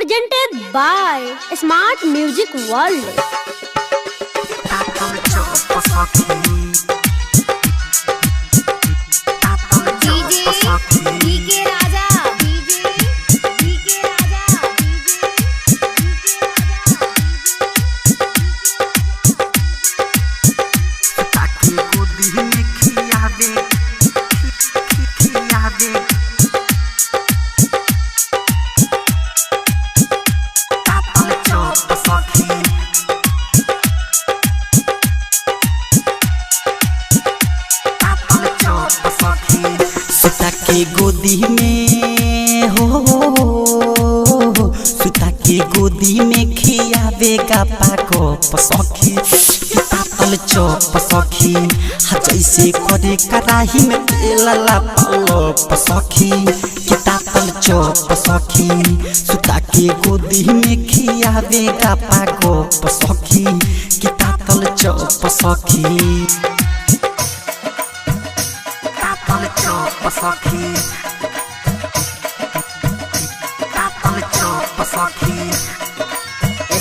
presented by Smart Music World. के गोदी में सुता के गोदी में खियावेगा पाको पसखी तातल चौप सखी जैसे करे कराही में तेल पालो पसखी तातल चौप सखी सुता के गोदी में खियावेगा पाको पसखी तातल चौप सखी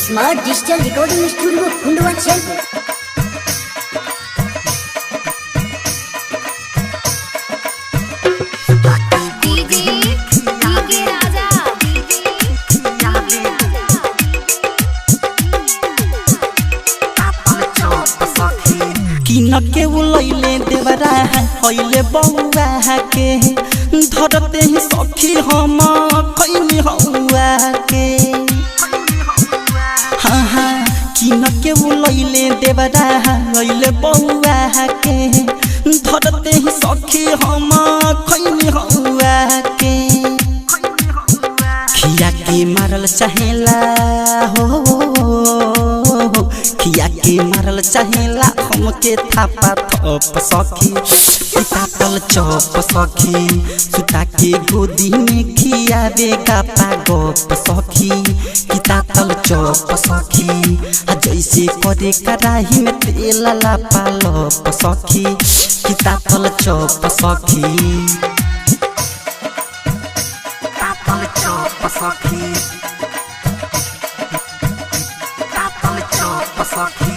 Smart Digital Recording Studio Khundwa Chelpur. किन के उलैले देवरा हइले बउआ के धरते ही सखी हम खैनी हउआ के हाँ किन के उलैले देवरा हइले बउआ के धरते ही सखी हम खैनी हउआ के खिया के मारल चाहेला हो खिया के मारल चाहेला हमके थापा थप सखी तातल चौप सखी सुता के गोदी में खियावेगा पागप सखी तातल चौप सखी जैसे करे कराही में तेल पालप सखी तातल चौप सखी तातल चौप सखी तातल चौप सखी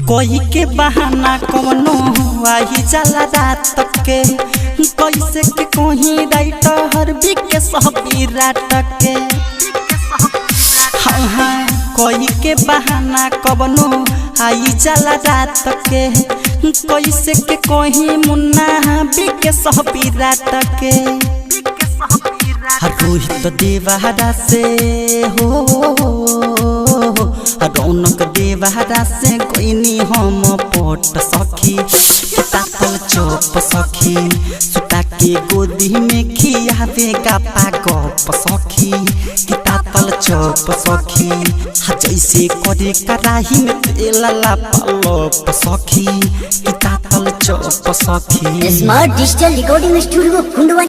कोई के बहाना कवनो आई जाला रात के कैसे के कोही राइटर बिके सहबी रात के हाँ कोई के बहाना कवनो आई जाला रात के कैसे के कोही मुन्ना बिके सहबी रात के रोहित देवहरा से रौनक देवहरा से कोइनी हम पोट सखी तातल चौप सखी सुता के गोदी में खियावेगा पागप सखी तातल चौप सखी जैसे करे कराही में तेल पालप सखी तातल चौप सखी Smart Digital Recording Studio Khundwa